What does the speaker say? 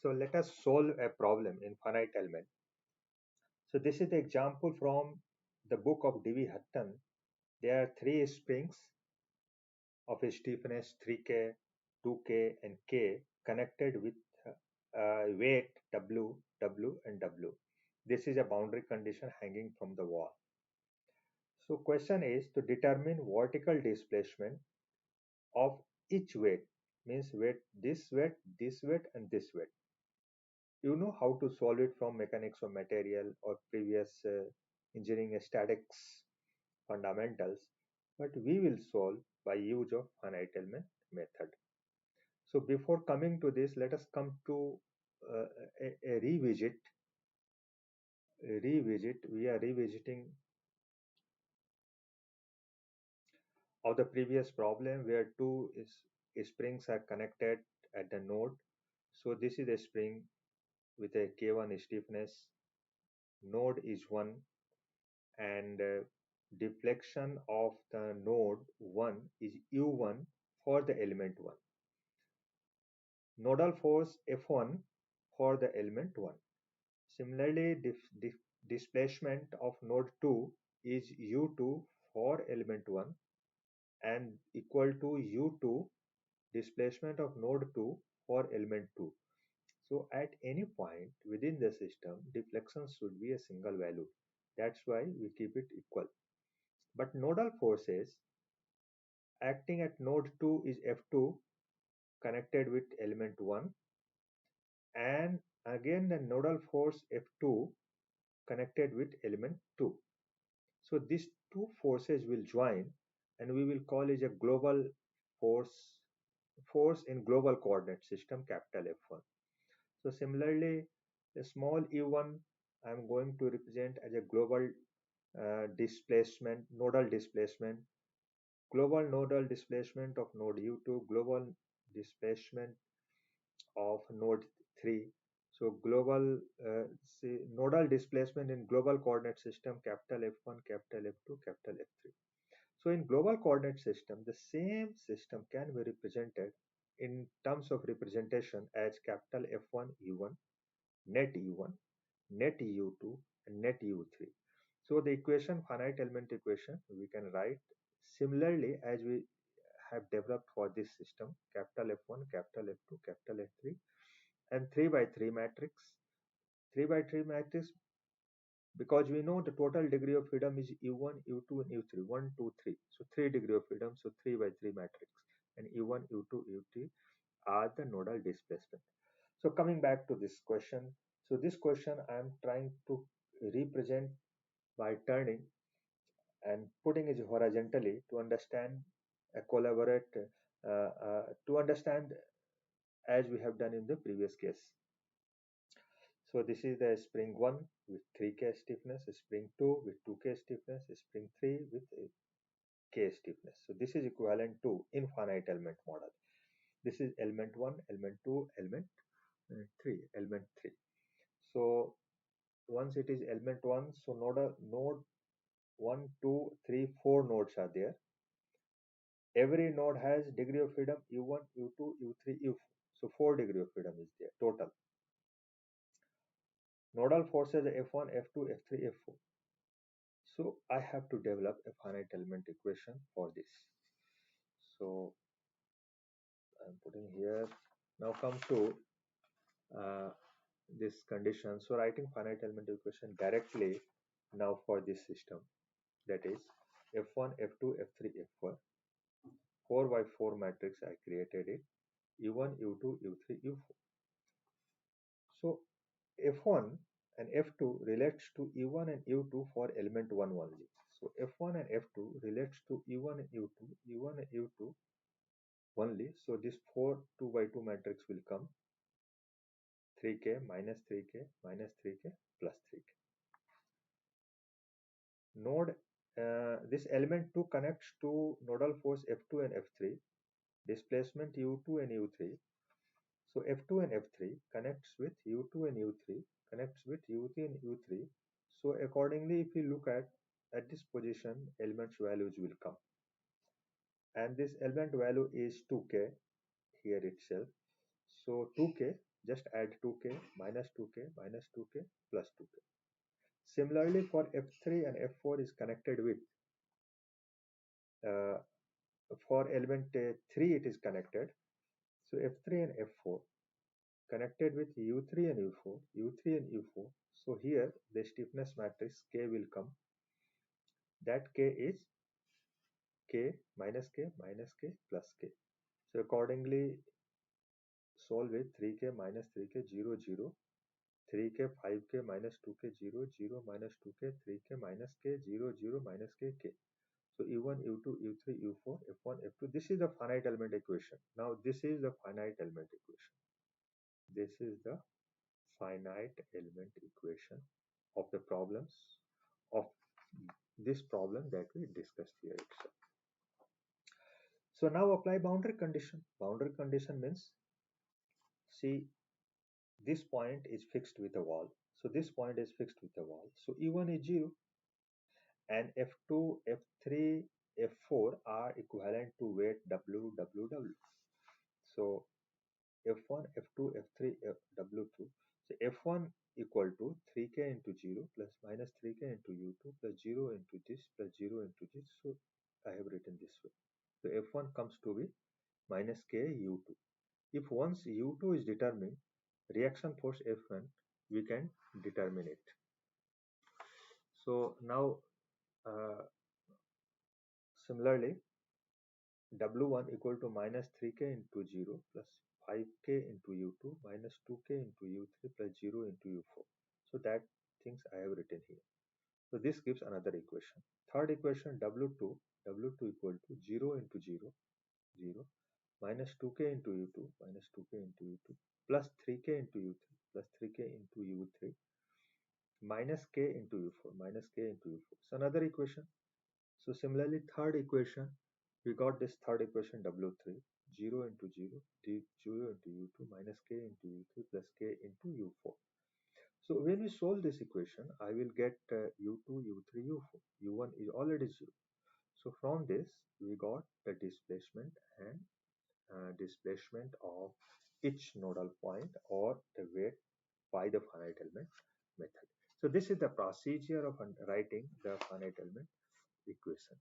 So let us solve a problem in finite element. So this is the example from the book of D.V. Hutton. There are three springs of stiffness 3K, 2K, and K connected with weight W, W, and W. This is a boundary condition hanging from the wall. So question is to determine vertical displacement of each weight, means weight, and this weight. You know how to solve it from mechanics of material or previous engineering statics fundamentals, but we will solve by use of finite element method. So before coming to this, let us come to a revisit. We are revisiting of the previous problem where springs are connected at the node. So this is a spring with a K1 stiffness. Node is 1 and deflection of the node 1 is U1 for the element 1. Nodal force F1 for the element 1. Similarly, displacement of node 2 is U2 for element 1 and equal to U2 displacement of node 2 for element 2. So at any point within the system, deflection should be a single value. That's why we keep it equal. But nodal forces acting at node 2 is F2 connected with element 1, and again the nodal force F2 connected with element 2. So these two forces will join and we will call it a global force in global coordinate system capital F1. So similarly, the small e1 I am going to represent as a global displacement, nodal displacement, global nodal displacement of node u2, global displacement of node 3. So global nodal displacement in global coordinate system capital F1, capital F2, capital F3. So in global coordinate system, the same system can be represented in terms of representation as capital F1 U1, net U1, net U2, and net U3. So the equation, finite element equation, we can write similarly as we have developed for this system, capital F1, capital F2, capital F3, and 3 by 3 matrix. 3 by 3 matrix because we know the total degree of freedom is U1, U2, and U3. 1, 2, 3. So 3 degree of freedom. So 3 by 3 matrix. And U1, U2, U3 are the nodal displacement. So coming back to this question. So this question I am trying to represent by turning and putting it horizontally to understand collaborate to understand as we have done in the previous case. So this is the spring 1 with 3K stiffness, spring 2 with 2K stiffness, spring 3 with K stiffness. So this is equivalent to infinite element model. This is element 1, element 2, element 3, element 3. So once it is element 1, so node 1, 2, 3, 4 nodes are there. Every node has degree of freedom U1, U2, U3, U4. So 4 degree of freedom is there total. Nodal forces F1, F2, F3, F4. So I have to develop a finite element equation for this. So I'm putting here. Now come to uh, this condition. So writing finite element equation directly now for this system, that is F1, F2, F3, F4. 4 by 4 matrix I created it. U1, U2, U3, U4. So F1 and F2 relates to U1 and U2 for element 1 only. So F1 and F2 relates to U1 and U2, U1 and U2 only. So this 4 2 by 2 matrix will come 3K minus 3K minus 3K plus 3K. Node this element 2 connects to nodal force F2 and F3, displacement U2 and U3. So F2 and F3 connects with U2 and U3, connects with U3 and U3. So accordingly, if you look at this position, elements values will come. And this element value is 2K here itself. So 2K just add 2k minus 2k minus 2k plus 2k. Similarly, for F3 and F4 is connected with, uh, for element 3 it is connected. So F3 and F4 connected with U3 and U4, U3 and U4. So here the stiffness matrix K will come. That K is K minus K minus K plus K. So accordingly, solve with 3K minus 3K 0 0, 3K 5K minus 2K 0 0 minus 2K 3K minus K 0 0 minus K K. So U1, U2, U3, U4, F1, F2. This is the finite element equation. Now this is the finite element equation. This is the finite element equation of the problems of this problem that we discussed here itself. So now apply boundary condition. Boundary condition means, see, this point is fixed with a wall. So this point is fixed with a wall. So E1 is 0 and F2, F3, F4 are equivalent to weight W, W, W. So F1, F2, F3, W2. So F1 equal to 3k into 0 plus minus 3k into U2 plus 0 into this plus 0 into this. So I have written this way. So F1 comes to be minus k U2. If once U2 is determined, reaction force F1, we can determine it. So now, similarly, W1 equal to minus 3k into 0 plus 5k into U2 minus 2k into U3 plus 0 into U4. So that things I have written here. So this gives another equation. Third equation, W2 equal to 0 into 0, 0 minus 2k into U2 minus 2k into U2 plus 3k into U3 plus 3k into U3 minus k into U4 minus k into U4. So another equation. So similarly, third equation, we got this third equation W3, 0 into 0, 0 into U2 minus k into U3 plus k into U4. So when we solve this equation, I will get U2, U3, U4. U1 is already 0. So from this, we got the displacement and displacement of each nodal point or the weight by the finite element method. So this is the procedure of writing the finite element equation.